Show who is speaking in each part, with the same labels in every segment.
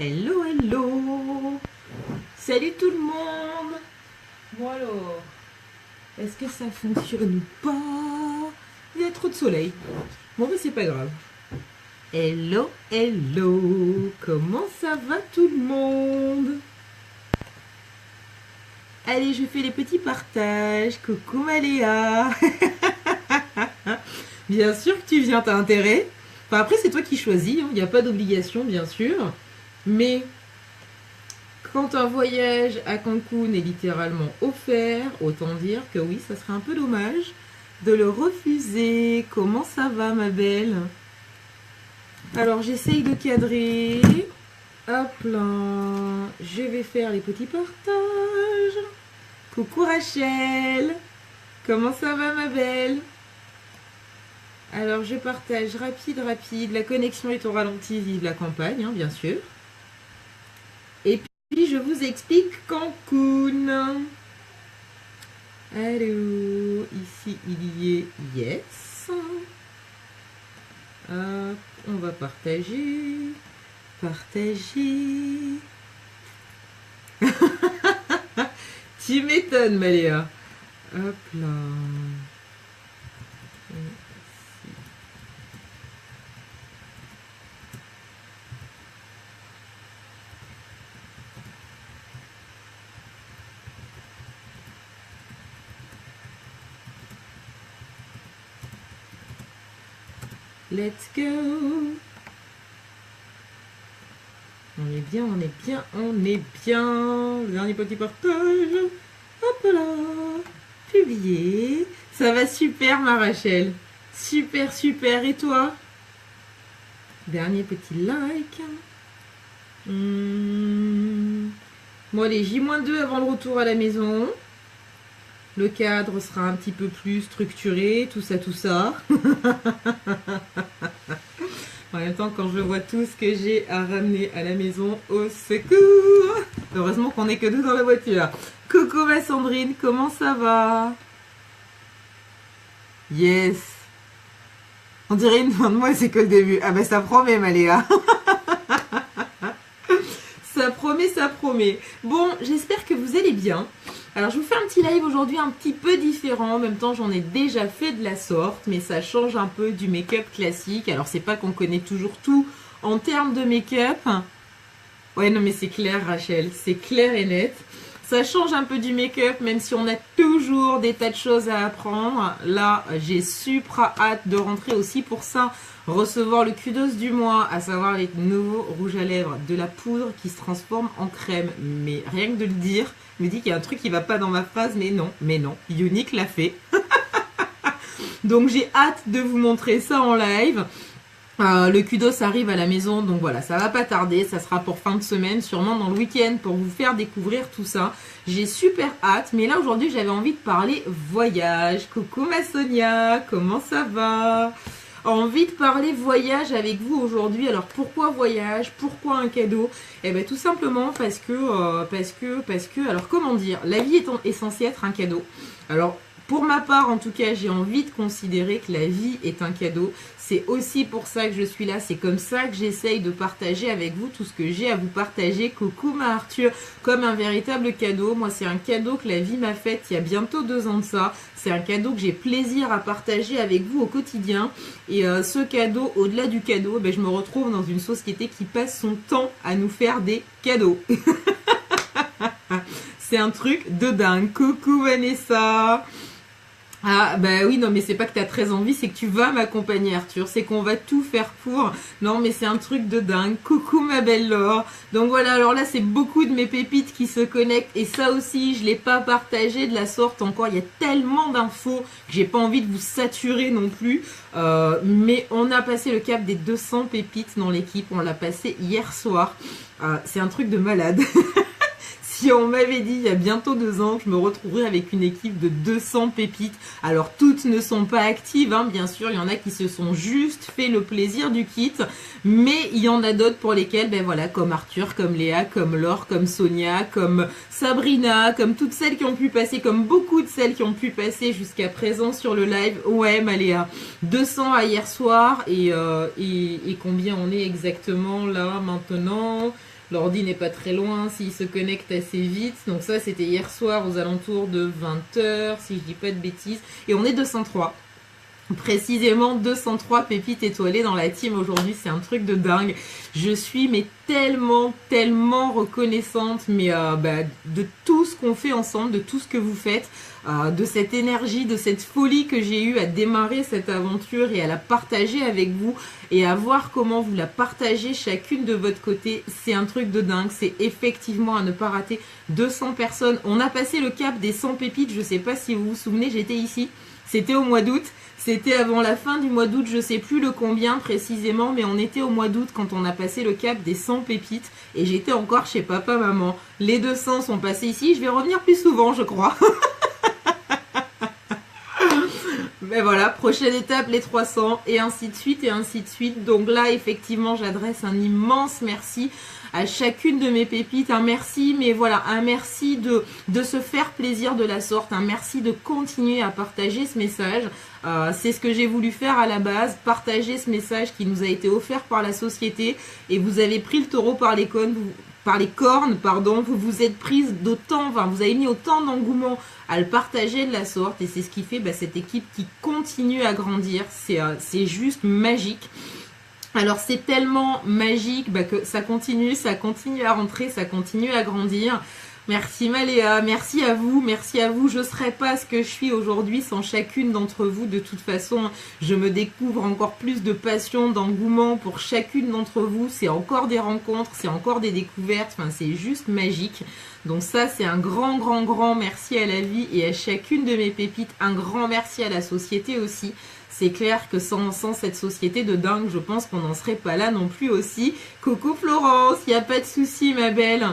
Speaker 1: Hello, hello. Salut tout le monde. Bon alors, est-ce que ça fonctionne ou pas? Il y a trop de soleil. Bon, mais c'est pas grave. Hello, hello. Comment ça va tout le monde? Allez, je fais les petits partages. Coucou Maléa. Bien sûr que tu viens, t'as intérêt. Enfin, après, c'est toi qui choisis. Il n'y a pas d'obligation, bien sûr. Mais quand un voyage à Cancun est littéralement offert, autant dire que oui, ça serait un peu dommage de le refuser. Comment ça va, ma belle? Alors, j'essaye de cadrer. Hop là. Je vais faire les petits partages. Coucou Rachel. Comment ça va, ma belle? Alors, je partage rapide. La connexion est au ralenti, vive la campagne, hein, bien sûr. Et puis, je vous explique Cancun. Allô, ici, il y est yes. Hop, on va partager. Tu m'étonnes, Maléa. Hop là. Let's go. On est bien. Le dernier petit partage. Hop là. Publié. Ça va super, ma Rachel. Super. Et toi? Dernier petit like. Bon, allez, J-2 avant le retour à la maison. Le cadre sera un petit peu plus structuré, tout ça. En même temps, quand je vois tout ce que j'ai à ramener à la maison, au secours! Heureusement qu'on n'est que deux dans la voiture. Coucou ma Sandrine, comment ça va? Yes! On dirait une fin de mois, c'est que le début. Ah ben ça promet, Maléa. Ça promet. Bon, j'espère que vous allez bien. Alors, je vous fais un petit live aujourd'hui un petit peu différent. En même temps, j'en ai déjà fait de la sorte, mais ça change un peu du make-up classique. Alors, c'est pas qu'on connaît toujours tout en termes de make-up. Ouais, non, mais c'est clair, Rachel. C'est clair et net. Ça change un peu du make-up, même si on a toujours des tas de choses à apprendre. Là, j'ai super hâte de rentrer aussi pour ça. Recevoir le kudos du mois, à savoir les nouveaux rouges à lèvres, de la poudre qui se transforme en crème. Mais rien que de le dire, je me dis qu'il y a un truc qui va pas dans ma phrase, mais non, Unique l'a fait. Donc j'ai hâte de vous montrer ça en live. Le kudos arrive à la maison, donc voilà, ça va pas tarder, ça sera pour fin de semaine, sûrement dans le week-end pour vous faire découvrir tout ça. J'ai super hâte, mais là aujourd'hui j'avais envie de parler voyage. Coucou ma Sonia, comment ça va? Envie de parler voyage avec vous aujourd'hui. Alors pourquoi voyage? Pourquoi un cadeau? Eh bien tout simplement parce que, alors comment dire, la vie est censée être un cadeau. Alors pour ma part, en tout cas, j'ai envie de considérer que la vie est un cadeau. C'est aussi pour ça que je suis là. C'est comme ça que j'essaye de partager avec vous tout ce que j'ai à vous partager. Coucou ma Arthur, comme un véritable cadeau. Moi, c'est un cadeau que la vie m'a fait il y a bientôt 2 ans de ça. C'est un cadeau que j'ai plaisir à partager avec vous au quotidien. Et ce cadeau, au-delà du cadeau, ben, je me retrouve dans une société qui passe son temps à nous faire des cadeaux. C'est un truc de dingue. Coucou Vanessa. Ah bah oui, non mais c'est pas que t'as très envie, c'est que tu vas m'accompagner Arthur, c'est qu'on va tout faire pour. Non mais c'est un truc de dingue. Coucou ma belle Laure. Donc voilà, alors là c'est beaucoup de mes pépites qui se connectent et ça aussi je l'ai pas partagé de la sorte encore, il y a tellement d'infos que j'ai pas envie de vous saturer non plus. Mais on a passé le cap des 200 pépites dans l'équipe, on l'a passé hier soir. C'est un truc de malade. Si on m'avait dit il y a bientôt 2 ans que je me retrouverais avec une équipe de 200 pépites, alors toutes ne sont pas actives, hein, bien sûr, il y en a qui se sont juste fait le plaisir du kit, mais il y en a d'autres pour lesquelles, ben voilà, comme Arthur, comme Léa, comme Laure, comme Sonia, comme Sabrina, comme toutes celles qui ont pu passer, comme beaucoup de celles qui ont pu passer jusqu'à présent sur le live. Ouais, Maléa, 200 à hier soir et combien on est exactement là maintenant? L'ordi n'est pas très loin s'il se connecte assez vite. Donc ça, c'était hier soir aux alentours de 20h, si je dis pas de bêtises. Et on est 203. Précisément 203 pépites étoilées dans la team aujourd'hui, c'est un truc de dingue. Je suis mais tellement reconnaissante de tout ce qu'on fait ensemble, de tout ce que vous faites, de cette énergie, de cette folie que j'ai eue à démarrer cette aventure et à la partager avec vous et à voir comment vous la partagez chacune de votre côté. C'est un truc de dingue, c'est effectivement à ne pas rater. 200 personnes, on a passé le cap des 100 pépites, je sais pas si vous vous souvenez, j'étais ici, c'était au mois d'août. C'était avant la fin du mois d'août, je sais plus le combien précisément, mais on était au mois d'août quand on a passé le cap des 100 pépites et j'étais encore chez papa, maman. Les 200 sont passés ici, je vais revenir plus souvent, je crois. Mais voilà, prochaine étape, les 300 et ainsi de suite et ainsi de suite. Donc là, effectivement, j'adresse un immense merci à chacune de mes pépites, un merci, mais voilà, un merci de se faire plaisir de la sorte, un merci de continuer à partager ce message. C'est ce que j'ai voulu faire à la base, partager ce message qui nous a été offert par la société et vous avez pris le taureau par les cornes, vous vous êtes prise d'autant, enfin vous avez mis autant d'engouement à le partager de la sorte et c'est ce qui fait cette équipe qui continue à grandir, c'est juste magique. Alors c'est tellement magique que ça continue à rentrer, ça continue à grandir. Merci Maléa, merci à vous, je serais pas ce que je suis aujourd'hui sans chacune d'entre vous. De toute façon, je me découvre encore plus de passion, d'engouement pour chacune d'entre vous. C'est encore des rencontres, c'est encore des découvertes, enfin c'est juste magique. Donc ça c'est un grand merci à la vie et à chacune de mes pépites, un grand merci à la société aussi. C'est clair que sans cette société de dingue, je pense qu'on n'en serait pas là non plus aussi. Coucou Florence, il n'y a pas de souci ma belle.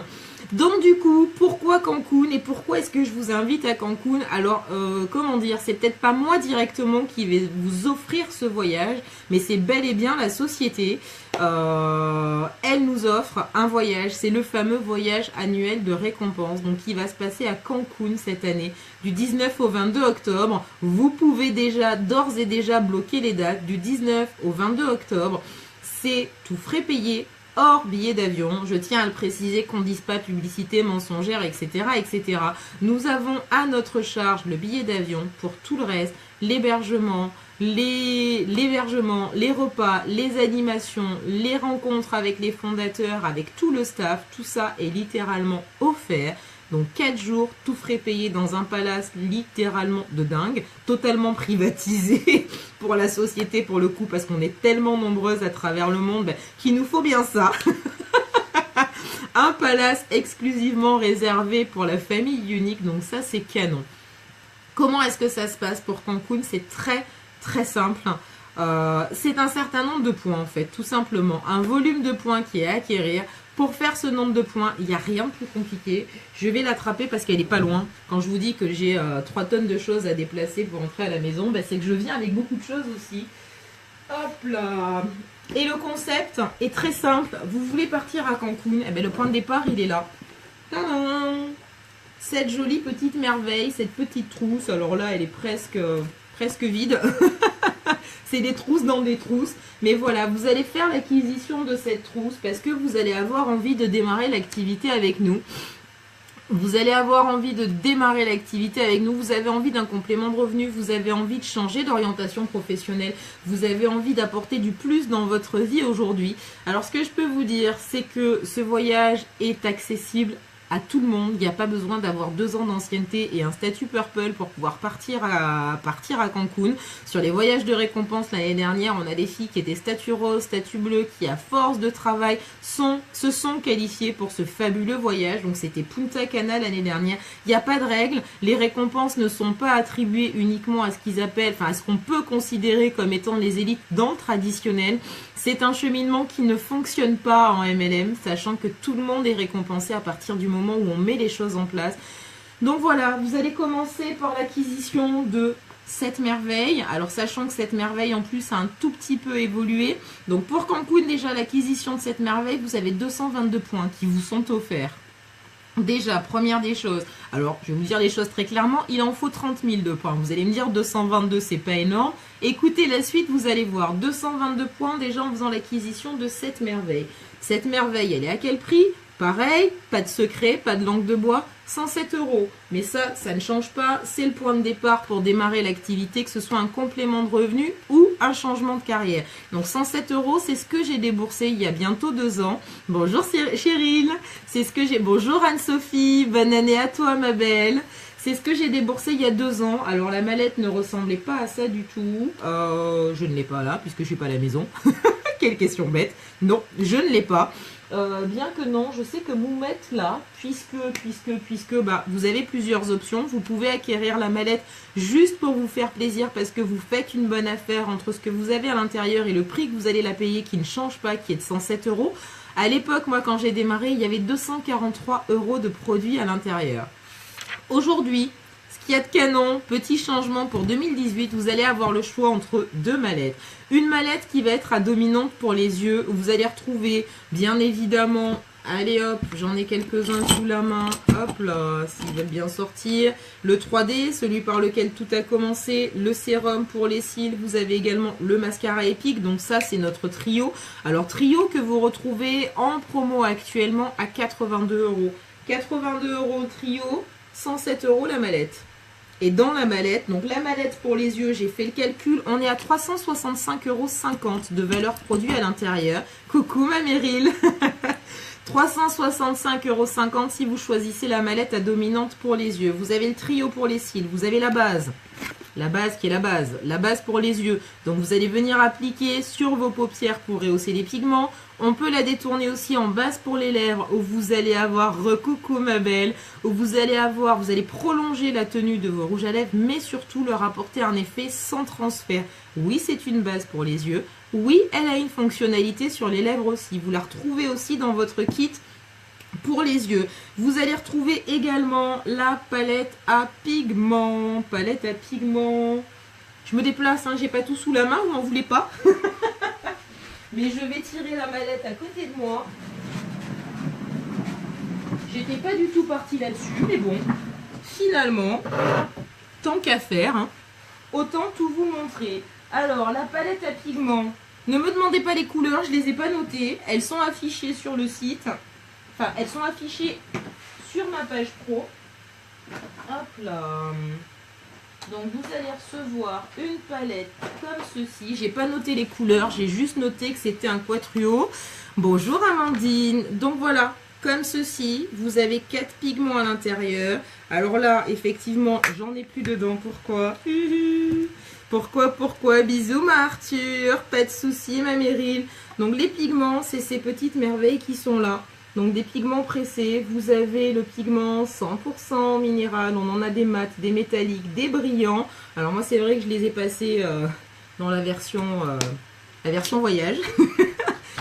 Speaker 1: Donc du coup, pourquoi Cancun et pourquoi est-ce que je vous invite à Cancun? Alors, comment dire, c'est peut-être pas moi directement qui vais vous offrir ce voyage, mais c'est bel et bien la société. Elle nous offre un voyage, c'est le fameux voyage annuel de récompense, donc qui va se passer à Cancun cette année, du 19 au 22 octobre. Vous pouvez d'ores et déjà bloquer les dates du 19 au 22 octobre. C'est tout frais payé, hors billet d'avion. Je tiens à le préciser qu'on ne dise pas publicité mensongère, etc., etc. Nous avons à notre charge le billet d'avion pour tout le reste, l'hébergement, les repas, les animations, les rencontres avec les fondateurs, avec tout le staff. Tout ça est littéralement offert. Donc 4 jours, tout frais payé dans un palace littéralement de dingue, totalement privatisé pour la société pour le coup, parce qu'on est tellement nombreuses à travers le monde qu'il nous faut bien ça. Un palace exclusivement réservé pour la famille unique, donc ça c'est canon. Comment est-ce que ça se passe pour Cancun? C'est très simple. C'est un certain nombre de points en fait, tout simplement. Un volume de points qui est à acquérir. Pour faire ce nombre de points, il n'y a rien de plus compliqué. Je vais l'attraper parce qu'elle n'est pas loin. Quand je vous dis que j'ai 3 tonnes de choses à déplacer pour entrer à la maison, c'est que je viens avec beaucoup de choses aussi. Hop là! Et le concept est très simple. Vous voulez partir à Cancun, le point de départ, il est là. Tadam! Cette jolie petite merveille, cette petite trousse. Alors là, elle est presque vide. C'est des trousses dans des trousses. Mais voilà, vous allez faire l'acquisition de cette trousse parce que vous allez avoir envie de démarrer l'activité avec nous. Vous allez avoir envie de démarrer l'activité avec nous. Vous avez envie d'un complément de revenu. Vous avez envie de changer d'orientation professionnelle. Vous avez envie d'apporter du plus dans votre vie aujourd'hui. Alors, ce que je peux vous dire, c'est que ce voyage est accessible à tout le monde. Il n'y a pas besoin d'avoir 2 ans d'ancienneté et un statut Purple pour pouvoir partir à Cancun. Sur les voyages de récompense l'année dernière, on a des filles qui étaient statut rose, statut bleu, qui à force de travail se sont qualifiées pour ce fabuleux voyage. Donc c'était Punta Cana l'année dernière. Il n'y a pas de règle. Les récompenses ne sont pas attribuées uniquement à ce qu'ils appellent, à ce qu'on peut considérer comme étant les élites dans le traditionnel. C'est un cheminement qui ne fonctionne pas en MLM, sachant que tout le monde est récompensé à partir du moment où on met les choses en place. Donc voilà, vous allez commencer par l'acquisition de cette merveille. Alors sachant que cette merveille en plus a un tout petit peu évolué. Donc pour Cancun, déjà l'acquisition de cette merveille, vous avez 222 points qui vous sont offerts. Déjà, première des choses, alors je vais vous dire les choses très clairement, il en faut 30 000 de points. Vous allez me dire 222 c'est pas énorme. Écoutez la suite, vous allez voir 222 points déjà en faisant l'acquisition de cette merveille. Cette merveille, elle est à quel prix? Pareil, pas de secret, pas de langue de bois, 107 €. Mais ça ne change pas. C'est le point de départ pour démarrer l'activité, que ce soit un complément de revenu ou un changement de carrière. Donc 107 €, c'est ce que j'ai déboursé il y a bientôt 2 ans. Bonjour Cheryl, c'est ce que j'ai. Bonjour Anne-Sophie, bonne année à toi ma belle. C'est ce que j'ai déboursé il y a 2 ans. Alors la mallette ne ressemblait pas à ça du tout. Je ne l'ai pas là puisque je suis pas à la maison. Quelle question bête. Non, je ne l'ai pas. Bien que non, je sais que Moumette là, puisque bah, vous avez plusieurs options. Vous pouvez acquérir la mallette juste pour vous faire plaisir parce que vous faites une bonne affaire entre ce que vous avez à l'intérieur et le prix que vous allez la payer qui ne change pas, qui est de 107 €. À l'époque, moi quand j'ai démarré, il y avait 243 € de produits à l'intérieur. Aujourd'hui, ce qu'il y a de canon, petit changement pour 2018, vous allez avoir le choix entre 2 mallettes. Une mallette qui va être à dominante pour les yeux, où vous allez retrouver bien évidemment, allez hop, j'en ai quelques-uns sous la main, hop là, s'ils veulent bien sortir. Le 3D, celui par lequel tout a commencé, le sérum pour les cils, vous avez également le mascara épique, donc ça c'est notre trio. Alors trio que vous retrouvez en promo actuellement à 82 €. 82 € le trio, 107 € la mallette. Et dans la mallette, donc la mallette pour les yeux, j'ai fait le calcul, on est à 365,50 € de valeur produit à l'intérieur. Coucou ma Meryl. 365,50 € si vous choisissez la mallette à dominante pour les yeux. Vous avez le trio pour les cils, vous avez la base qui est la base pour les yeux. Donc vous allez venir appliquer sur vos paupières pour rehausser les pigments. On peut la détourner aussi en base pour les lèvres où vous allez avoir, recoucou ma belle, où vous allez prolonger la tenue de vos rouges à lèvres, mais surtout leur apporter un effet sans transfert. Oui, c'est une base pour les yeux. Oui, elle a une fonctionnalité sur les lèvres aussi. Vous la retrouvez aussi dans votre kit pour les yeux. Vous allez retrouver également la palette à pigments. Je me déplace, hein, j'ai pas tout sous la main, vous m'en voulez pas. Mais je vais tirer la mallette à côté de moi. J'étais pas du tout partie là-dessus, mais bon, finalement, tant qu'à faire, hein, autant tout vous montrer. Alors, la palette à pigments, ne me demandez pas les couleurs, je les ai pas notées. Elles sont affichées sur le site. Enfin, elles sont affichées sur ma page pro. Hop là. Donc vous allez recevoir une palette comme ceci. J'ai pas noté les couleurs, j'ai juste noté que c'était un quatrio. Bonjour Amandine. Donc voilà, comme ceci, vous avez 4 pigments à l'intérieur. Alors là, effectivement, j'en ai plus dedans. Pourquoi Bisous ma Arthur. Pas de souci ma Meryl. Donc les pigments, c'est ces petites merveilles qui sont là. Donc des pigments pressés, vous avez le pigment 100% minéral, on en a des mats, des métalliques, des brillants. Alors moi c'est vrai que je les ai passés dans la version voyage.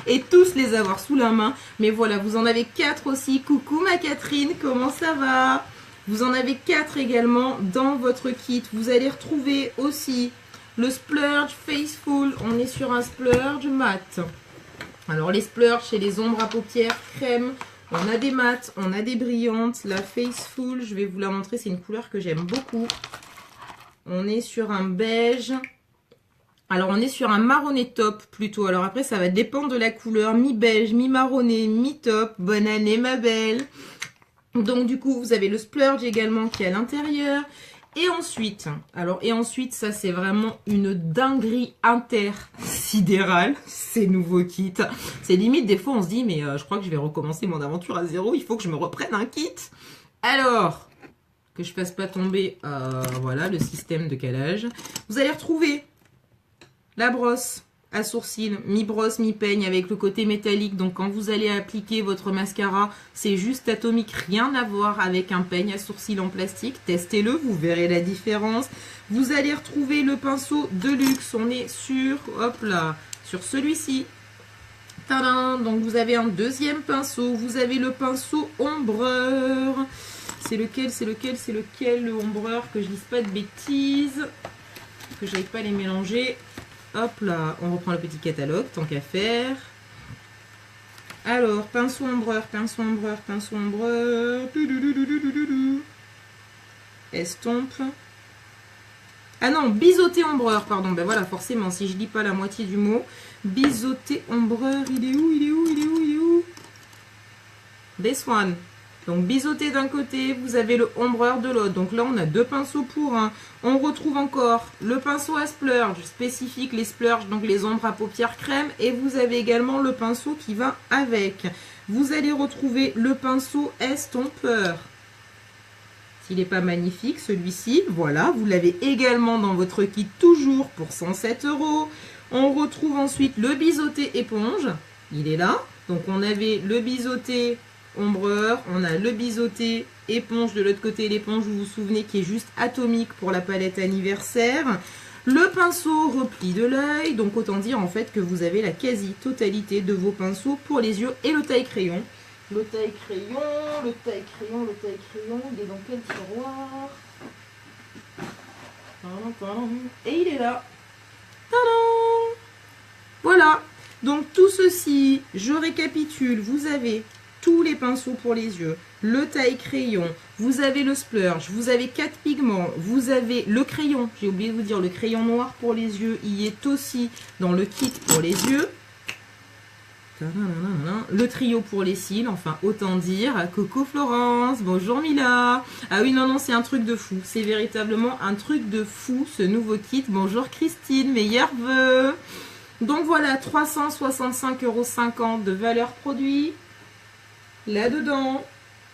Speaker 1: Et tous les avoir sous la main. Mais voilà, vous en avez 4 aussi. Coucou ma Catherine, comment ça va? Vous en avez 4 également dans votre kit. Vous allez retrouver aussi le Splurge Faceful. On est sur un Splurge mat. Alors les splurges, c'est les ombres à paupières crème. On a des mates, on a des brillantes. La Faceful, je vais vous la montrer, c'est une couleur que j'aime beaucoup. On est sur un beige. Alors on est sur un marronné top plutôt. Alors après ça va dépendre de la couleur. Mi-beige, mi-marronné, mi-top. Bonne année ma belle. Donc du coup vous avez le splurge également qui est à l'intérieur. Et ensuite, ça c'est vraiment une dinguerie intersidérale, ces nouveaux kits. C'est limite, des fois on se dit, mais je crois que je vais recommencer mon aventure à zéro, il faut que je me reprenne un kit. Alors, que je fasse pas tomber, voilà, le système de calage. Vous allez retrouver la brosse à sourcils, mi-brosse, mi-peigne avec le côté métallique. Donc quand vous allez appliquer votre mascara, c'est juste atomique, rien à voir avec un peigne à sourcils en plastique. Testez-le, vous verrez la différence. Vous allez retrouver le pinceau de luxe. On est sur, hop là, sur celui-ci. Tadam! Donc vous avez un deuxième pinceau. Vous avez le pinceau ombreur. C'est lequel le ombreur? Que je dise pas de bêtises. Que j'aille pas les mélanger. Hop là, on reprend le petit catalogue, tant qu'à faire. Alors, pinceau ombreur. Estompe. Ah non, biseauté ombreur, pardon. Ben voilà, forcément, si je dis pas la moitié du mot. Biseauté ombreur, il est où? this one. Donc biseauté d'un côté, vous avez le ombreur de l'autre. Donc là, on a 2 pinceaux pour un. On retrouve encore le pinceau à splurge, spécifique les splurges, donc les ombres à paupières crème. Et vous avez également le pinceau qui va avec. Vous allez retrouver le pinceau estompeur. S'il n'est pas magnifique, celui-ci, voilà, vous l'avez également dans votre kit, toujours pour 107 €. On retrouve ensuite le biseauté éponge, il est là. Donc on avait le biseauté ombreur, on a le biseauté éponge de l'autre côté, l'éponge, vous vous souvenez, qui est juste atomique pour la palette anniversaire. Le pinceau repli de l'œil, donc autant dire en fait que vous avez la quasi-totalité de vos pinceaux pour les yeux et le taille-crayon. Le taille-crayon, il est dans quel tiroir? Et il est là. Tadam! Voilà, donc tout ceci, je récapitule, vous avez tous les pinceaux pour les yeux, le taille-crayon, vous avez le splurge, vous avez 4 pigments, vous avez le crayon, j'ai oublié de vous dire, le crayon noir pour les yeux, il y est aussi dans le kit pour les yeux. Le trio pour les cils, enfin autant dire, Coco Florence, bonjour Mila. Ah oui, non, c'est un truc de fou, c'est véritablement un truc de fou ce nouveau kit. Bonjour Christine, meilleurs vœux. Donc voilà, 365,50 € de valeur produit. Là-dedans,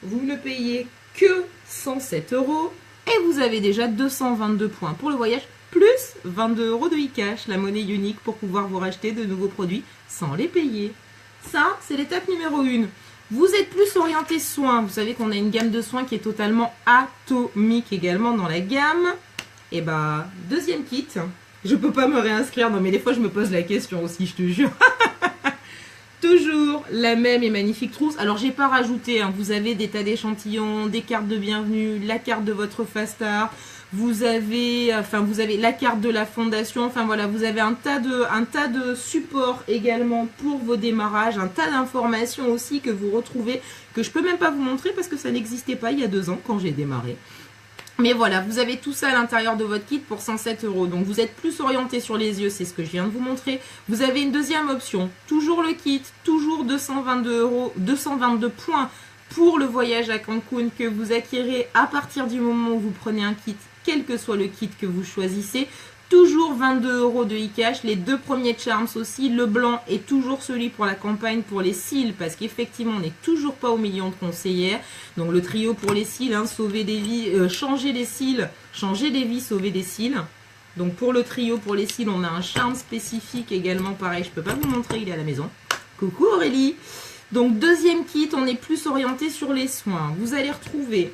Speaker 1: vous ne payez que 107 € et vous avez déjà 222 points pour le voyage, plus 22 € de e-cash, la monnaie unique pour pouvoir vous racheter de nouveaux produits sans les payer. Ça, c'est l'étape numéro 1. Vous êtes plus orienté soins. Vous savez qu'on a une gamme de soins qui est totalement atomique également dans la gamme. Et bah, deuxième kit. Je peux pas me réinscrire. Non, mais des fois, je me pose la question aussi, je te jure. Toujours la même et magnifique trousse. Alors, j'ai pas rajouté. Hein. Vous avez des tas d'échantillons, des cartes de bienvenue, la carte de votre fast art. Vous avez la carte de la fondation, enfin voilà, vous avez un tas de supports également pour vos démarrages, un tas d'informations aussi que vous retrouvez, que je peux même pas vous montrer parce que ça n'existait pas il y a 2 ans quand j'ai démarré. Mais voilà, vous avez tout ça à l'intérieur de votre kit pour 107 €. Donc vous êtes plus orienté sur les yeux, c'est ce que je viens de vous montrer. Vous avez une deuxième option, toujours le kit, toujours 222 points pour le voyage à Cancun que vous acquérez à partir du moment où vous prenez un kit, quel que soit le kit que vous choisissez. Toujours 22 € de e-cash, les 2 premiers charms aussi, le blanc est toujours celui pour la campagne pour les cils, parce qu'effectivement on n'est toujours pas au million de conseillères. Donc le trio pour les cils, hein, sauver des vies, changer les cils, changer des vies, sauver des cils. Donc pour le trio pour les cils, on a un charme spécifique également, pareil, je peux pas vous montrer, il est à la maison. Coucou Aurélie. Donc deuxième kit, on est plus orienté sur les soins. Vous allez retrouver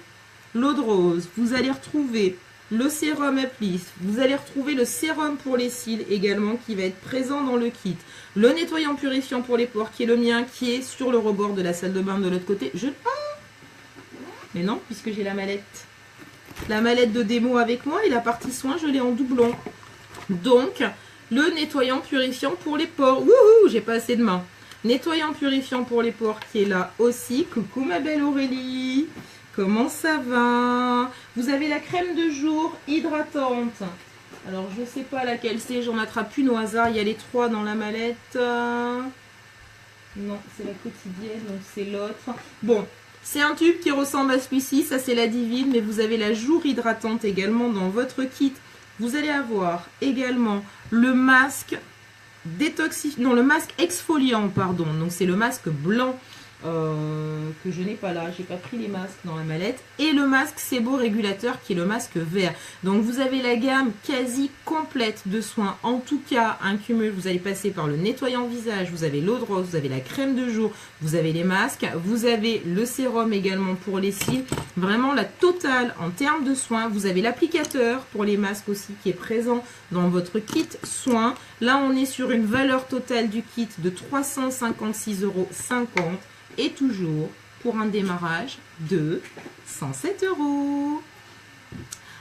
Speaker 1: l'eau de rose, vous allez retrouver le sérum Aplis, vous allez retrouver le sérum pour les cils également qui va être présent dans le kit. Le nettoyant purifiant pour les pores qui est le mien, qui est sur le rebord de la salle de bain de l'autre côté. Mais non, puisque j'ai la mallette. La mallette de démo avec moi et la partie soins, je l'ai en doublon. Donc, le nettoyant purifiant pour les pores. Wouhou, j'ai pas assez de mains. Nettoyant purifiant pour les pores qui est là aussi. Coucou ma belle Aurélie. Comment ça va? Vous avez la crème de jour hydratante. Alors, je ne sais pas laquelle c'est. J'en attrape une au hasard. Il y a les 3 dans la mallette. Non, c'est la quotidienne, donc c'est l'autre. Bon, c'est un tube qui ressemble à celui-ci. Ça, c'est la divine. Mais vous avez la jour hydratante également dans votre kit. Vous allez avoir également le masque détoxifiant. Non, le masque exfoliant, pardon. Donc, c'est le masque blanc. Que je n'ai pas là, j'ai pas pris les masques dans la mallette, et le masque Sebo régulateur qui est le masque vert. Donc vous avez la gamme quasi complète de soins, en tout cas un cumul. Vous allez passer par le nettoyant visage, vous avez l'eau de rose, vous avez la crème de jour, vous avez les masques, vous avez le sérum également pour les cils, vraiment la totale en termes de soins. Vous avez l'applicateur pour les masques aussi qui est présent dans votre kit soins. Là on est sur une valeur totale du kit de 356,50 € et toujours pour un démarrage de 107 €.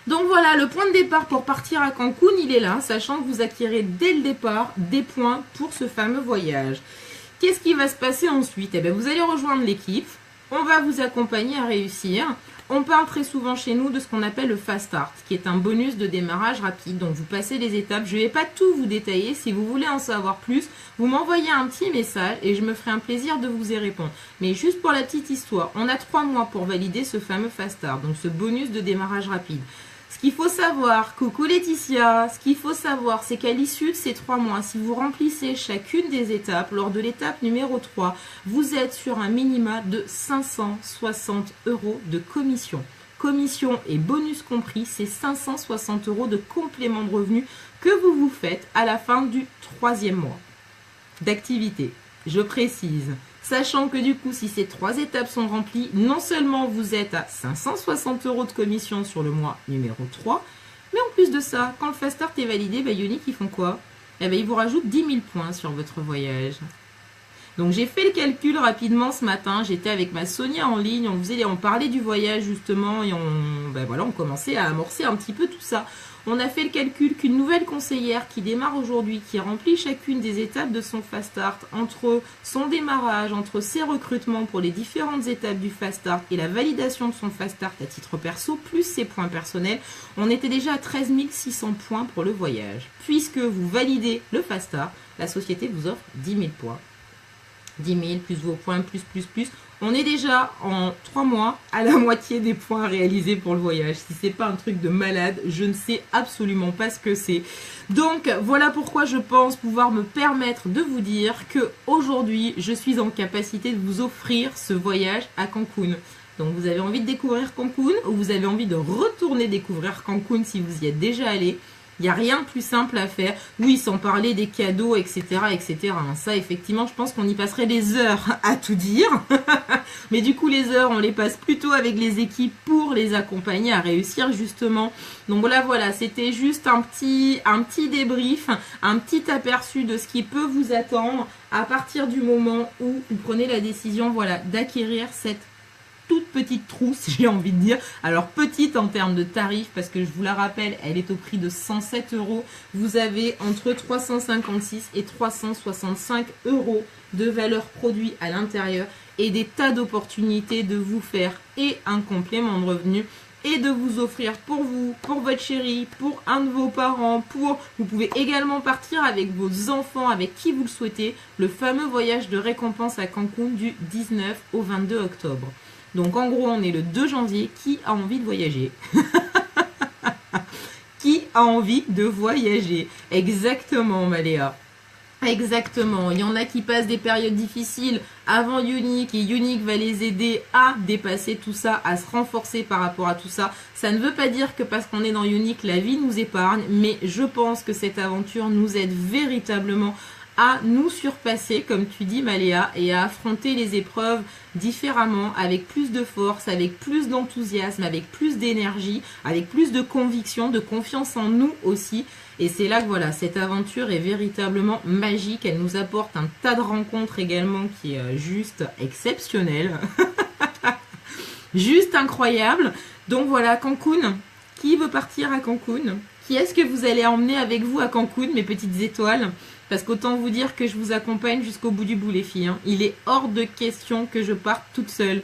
Speaker 1: Donc voilà, le point de départ pour partir à Cancun, il est là, sachant que vous acquérez dès le départ des points pour ce fameux voyage. Qu'est-ce qui va se passer ensuite? Eh bien, vous allez rejoindre l'équipe, on va vous accompagner à réussir. On parle très souvent chez nous de ce qu'on appelle le Fast Start, qui est un bonus de démarrage rapide. Donc vous passez les étapes, je ne vais pas tout vous détailler. Si vous voulez en savoir plus, vous m'envoyez un petit message et je me ferai un plaisir de vous y répondre. Mais juste pour la petite histoire, on a 3 mois pour valider ce fameux Fast Start, donc ce bonus de démarrage rapide. Ce qu'il faut savoir, coucou Laetitia, ce qu'il faut savoir, c'est qu'à l'issue de ces 3 mois, si vous remplissez chacune des étapes, lors de l'étape numéro 3, vous êtes sur un minima de 560 € de commission. Commission et bonus compris, c'est 560 € de complément de revenu que vous vous faites à la fin du 3e mois d'activité. Je précise. Sachant que du coup, si ces 3 étapes sont remplies, non seulement vous êtes à 560 € de commission sur le mois numéro 3, mais en plus de ça, quand le Fast Start est validé, Ioniq, ils font quoi? Eh bien, ils vous rajoutent 10 000 points sur votre voyage. Donc, j'ai fait le calcul rapidement ce matin. J'étais avec ma Sonia en ligne. On parlait du voyage justement et on commençait à amorcer un petit peu tout ça. On a fait le calcul qu'une nouvelle conseillère qui démarre aujourd'hui, qui remplit chacune des étapes de son Fast Start, entre son démarrage, entre ses recrutements pour les différentes étapes du Fast Start et la validation de son Fast Start à titre perso, plus ses points personnels, on était déjà à 13 600 points pour le voyage. Puisque vous validez le Fast Start, la société vous offre 10 000 points. 10 000 plus vos points, plus. On est déjà en 3 mois à la moitié des points réalisés pour le voyage. Si c'est pas un truc de malade, je ne sais absolument pas ce que c'est. Donc voilà pourquoi je pense pouvoir me permettre de vous dire que aujourd'hui, je suis en capacité de vous offrir ce voyage à Cancun. Donc vous avez envie de découvrir Cancun ou vous avez envie de retourner découvrir Cancun si vous y êtes déjà allé. Il n'y a rien de plus simple à faire. Oui, sans parler des cadeaux, etc., etc. Ça, effectivement, je pense qu'on y passerait des heures à tout dire. Mais du coup, les heures, on les passe plutôt avec les équipes pour les accompagner à réussir, justement. Donc voilà, c'était juste un petit débrief, un petit aperçu de ce qui peut vous attendre à partir du moment où vous prenez la décision, d'acquérir cette toute petite trousse, j'ai envie de dire. Alors petite en termes de tarifs, parce que je vous la rappelle, elle est au prix de 107 €. Vous avez entre 356 et 365 € de valeur produit à l'intérieur et des tas d'opportunités de vous faire et un complément de revenu et de vous offrir pour vous, pour votre chéri, pour un de vos parents, vous pouvez également partir avec vos enfants, avec qui vous le souhaitez, le fameux voyage de récompense à Cancun du 19 au 22 octobre. Donc en gros, on est le 2 janvier. Qui a envie de voyager? Qui a envie de voyager? Exactement, Maléa. Exactement. Il y en a qui passent des périodes difficiles avant Ioniq et Ioniq va les aider à dépasser tout ça, à se renforcer par rapport à tout ça. Ça ne veut pas dire que parce qu'on est dans Ioniq, la vie nous épargne, mais je pense que cette aventure nous aide véritablement à nous surpasser, comme tu dis Maléa, et à affronter les épreuves différemment, avec plus de force, avec plus d'enthousiasme, avec plus d'énergie, avec plus de conviction, de confiance en nous aussi. Et c'est là que cette aventure est véritablement magique. Elle nous apporte un tas de rencontres également qui est juste exceptionnel. Juste incroyable. Donc voilà, Cancun. Qui veut partir à Cancun? Qui est-ce que vous allez emmener avec vous à Cancun, mes petites étoiles? Parce qu'autant vous dire que je vous accompagne jusqu'au bout du bout, les filles. Il est hors de question que je parte toute seule.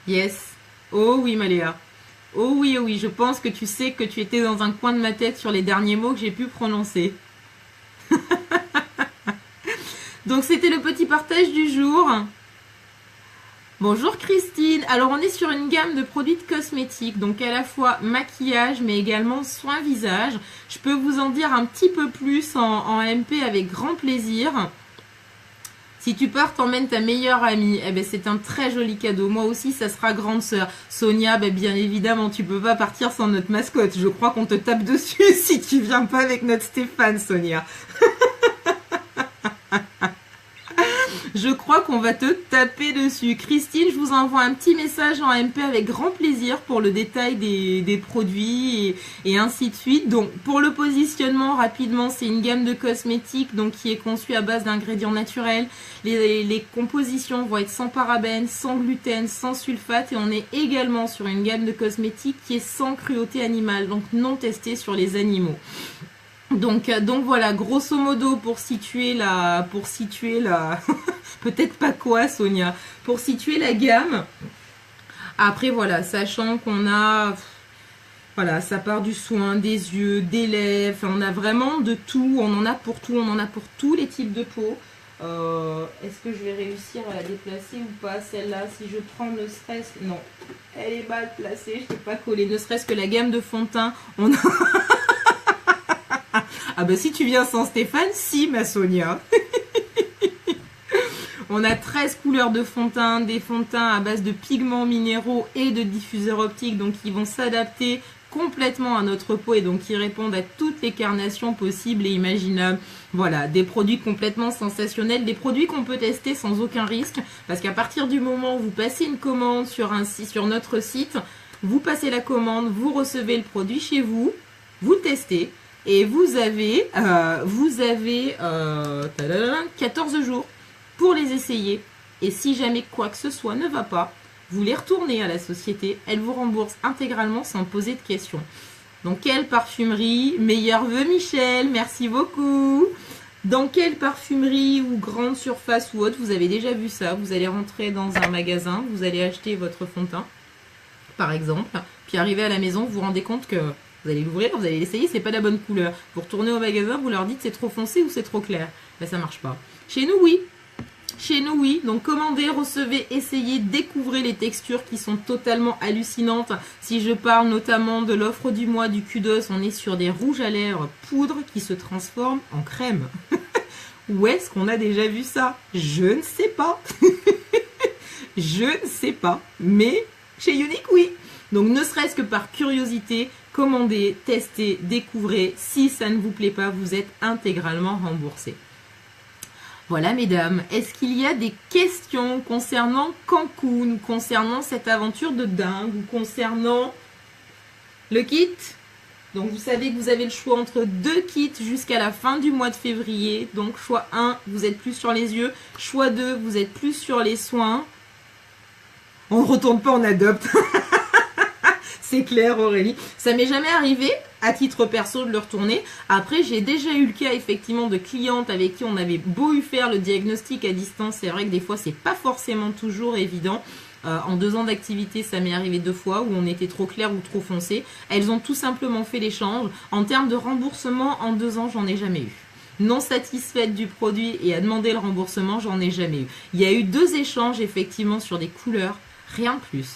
Speaker 1: Yes. Oh oui, Maléa. Oh oui, je pense que tu sais que tu étais dans un coin de ma tête sur les derniers mots que j'ai pu prononcer. Donc c'était le petit partage du jour. Bonjour Christine, alors on est sur une gamme de produits de cosmétiques, donc à la fois maquillage mais également soins visage. Je peux vous en dire un petit peu plus en MP avec grand plaisir. Si tu pars, t'emmènes ta meilleure amie. Eh ben, c'est un très joli cadeau. Moi aussi, ça sera grande sœur. Sonia, bien évidemment, tu peux pas partir sans notre mascotte. Je crois qu'on te tape dessus si tu viens pas avec notre Stéphane, Sonia. Je crois qu'on va te taper dessus. Christine, je vous envoie un petit message en MP avec grand plaisir pour le détail des produits et ainsi de suite. Donc, pour le positionnement, rapidement, c'est une gamme de cosmétiques donc, qui est conçue à base d'ingrédients naturels. Les compositions vont être sans parabènes, sans gluten, sans sulfate. Et on est également sur une gamme de cosmétiques qui est sans cruauté animale, donc non testée sur les animaux. Donc voilà, grosso modo, pour situer la peut-être pas quoi, Sonia, pour situer la gamme, Après, voilà, sachant qu'on a... Voilà, ça part du soin, des yeux, des lèvres, on a vraiment de tout, on en a pour tout, on en a pour tous les types de peau. Est-ce que je vais réussir à la déplacer ou pas, celle-là? Si je prends ne serait-ce... Non, elle est mal placée, je ne peux pas coller. Ne serait-ce que la gamme de fond de teint, on a... Ah bah si tu viens sans Stéphane, si ma Sonia. On a 13 couleurs de fond de teint, des fonds de teint à base de pigments minéraux et de diffuseurs optiques, donc qui vont s'adapter complètement à notre peau et donc qui répondent à toutes les carnations possibles et imaginables. Voilà, des produits complètement sensationnels, des produits qu'on peut tester sans aucun risque, parce qu'à partir du moment où vous passez une commande sur notre site, vous passez la commande, vous recevez le produit chez vous, vous le testez, et vous avez 14 jours pour les essayer. Et si jamais quoi que ce soit ne va pas, vous les retournez à la société, elle vous rembourse intégralement sans poser de questions. Dans quelle parfumerie? Meilleurs vœux Michel, merci beaucoup. Dans quelle parfumerie ou grande surface ou autre, vous avez déjà vu ça? Vous allez rentrer dans un magasin, vous allez acheter votre fond de teint, par exemple, puis arriver à la maison, vous vous rendez compte que vous allez l'ouvrir, vous allez l'essayer, c'est pas la bonne couleur. Vous retournez au magasin, vous leur dites c'est trop foncé ou c'est trop clair. Ben ça marche pas. Chez nous, oui. Chez nous, oui. Donc, commandez, recevez, essayez, découvrez les textures qui sont totalement hallucinantes. Si je parle notamment de l'offre du mois du Kudos, on est sur des rouges à lèvres poudre qui se transforment en crème. Où est-ce qu'on a déjà vu ça? Je ne sais pas. Je ne sais pas. Mais chez Younique, oui. Donc, ne serait-ce que par curiosité, commandez, testez, découvrez. Si ça ne vous plaît pas, vous êtes intégralement remboursé. Voilà, mesdames. Est-ce qu'il y a des questions concernant Cancun, concernant cette aventure de dingue, ou concernant le kit? Donc, vous savez que vous avez le choix entre 2 kits jusqu'à la fin du mois de février. Donc, choix 1, vous êtes plus sur les yeux. Choix 2, vous êtes plus sur les soins. On ne retourne pas, on adopte. C'est clair, Aurélie. Ça m'est jamais arrivé, à titre perso, de le retourner. Après, j'ai déjà eu le cas, effectivement, de clientes avec qui on avait beau faire le diagnostic à distance. C'est vrai que des fois, c'est pas forcément toujours évident. En 2 ans d'activité, ça m'est arrivé 2 fois où on était trop clair ou trop foncé. Elles ont tout simplement fait l'échange. En termes de remboursement, en 2 ans, j'en ai jamais eu. Non satisfaite du produit et à demander le remboursement, j'en ai jamais eu. Il y a eu 2 échanges, effectivement, sur des couleurs. Rien de plus.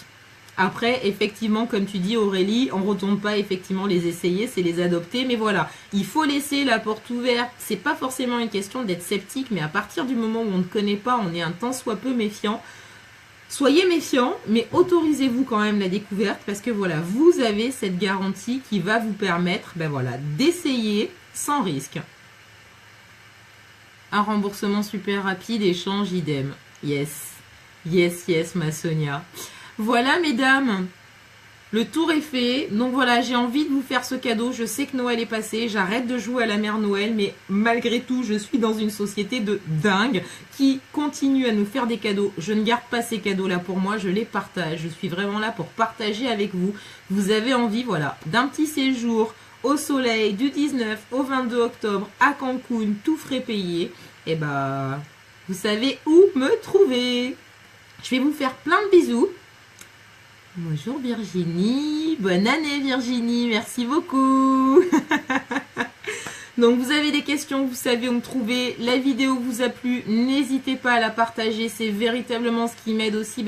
Speaker 1: Après, effectivement, comme tu dis Aurélie, on ne retourne pas effectivement les essayer, c'est les adopter. Mais voilà, il faut laisser la porte ouverte. C'est pas forcément une question d'être sceptique, mais à partir du moment où on ne connaît pas, on est un tant soit peu méfiant. Soyez méfiants, mais autorisez-vous quand même la découverte parce que voilà, vous avez cette garantie qui va vous permettre d'essayer sans risque. Un remboursement super rapide, échange idem. Yes, yes, yes, ma Sonia. Voilà, mesdames, le tour est fait. Donc voilà, j'ai envie de vous faire ce cadeau. Je sais que Noël est passé, j'arrête de jouer à la mère Noël, mais malgré tout, je suis dans une société de dingue qui continue à nous faire des cadeaux. Je ne garde pas ces cadeaux-là pour moi, je les partage. Je suis vraiment là pour partager avec vous. Vous avez envie, voilà, d'un petit séjour au soleil du 19 au 22 octobre à Cancun, tout frais payé. Et bah, vous savez où me trouver. Je vais vous faire plein de bisous. Bonjour Virginie, bonne année Virginie, merci beaucoup. Donc vous avez des questions, vous savez où me trouver. La vidéo vous a plu, n'hésitez pas à la partager, c'est véritablement ce qui m'aide aussi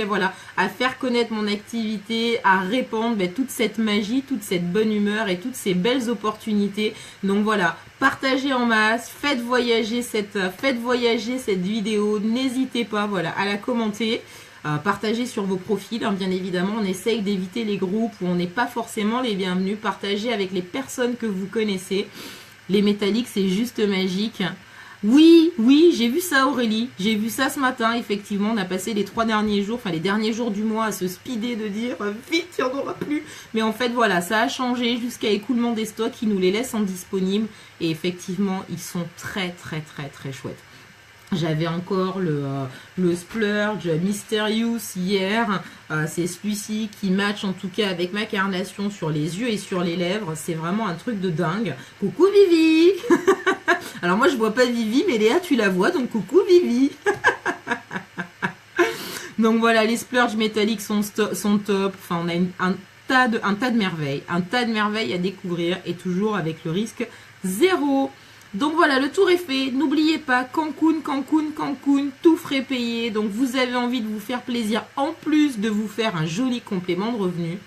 Speaker 1: à faire connaître mon activité, à répandre toute cette magie, toute cette bonne humeur et toutes ces belles opportunités. Donc voilà, partagez en masse, faites voyager cette vidéo, n'hésitez pas à la commenter. Partagez sur vos profils, bien évidemment, on essaye d'éviter les groupes où on n'est pas forcément les bienvenus. Partagez avec les personnes que vous connaissez. Les métalliques, c'est juste magique. Oui, j'ai vu ça Aurélie, j'ai vu ça ce matin, effectivement, on a passé les 3 derniers jours, les derniers jours du mois à se speeder de dire vite, il n'y en aura plus. Mais en fait, voilà, ça a changé jusqu'à écoulement des stocks, ils nous les laissent en disponible et effectivement, ils sont très, très, très, très chouettes. J'avais encore le Splurge Mysterious hier. C'est celui-ci qui match en tout cas avec ma carnation sur les yeux et sur les lèvres. C'est vraiment un truc de dingue. Coucou Vivi. Alors moi je vois pas Vivi, mais Léa tu la vois, donc coucou Vivi. Donc voilà, les splurges métalliques sont top. Enfin, on a un tas de merveilles. Un tas de merveilles à découvrir et toujours avec le risque zéro. Donc voilà, le tour est fait. N'oubliez pas, Cancun, Cancun, Cancun, tout frais payé. Donc vous avez envie de vous faire plaisir en plus de vous faire un joli complément de revenu.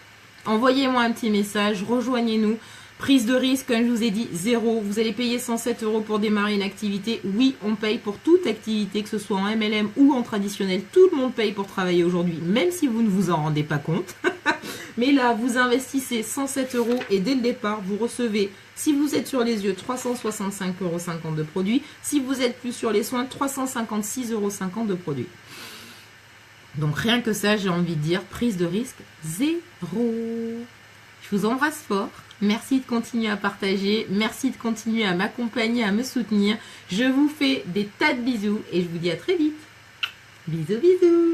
Speaker 1: Envoyez-moi un petit message, rejoignez-nous. Prise de risque, comme je vous ai dit, zéro. Vous allez payer 107 € pour démarrer une activité. Oui, on paye pour toute activité, que ce soit en MLM ou en traditionnel. Tout le monde paye pour travailler aujourd'hui, même si vous ne vous en rendez pas compte. Mais là, vous investissez 107 € et dès le départ, vous recevez, si vous êtes sur les yeux, 365,50 € de produits. Si vous êtes plus sur les soins, 356,50 € de produits. Donc rien que ça, j'ai envie de dire, prise de risque zéro. Je vous embrasse fort. Merci de continuer à partager. Merci de continuer à m'accompagner, à me soutenir. Je vous fais des tas de bisous et je vous dis à très vite. Bisous, bisous.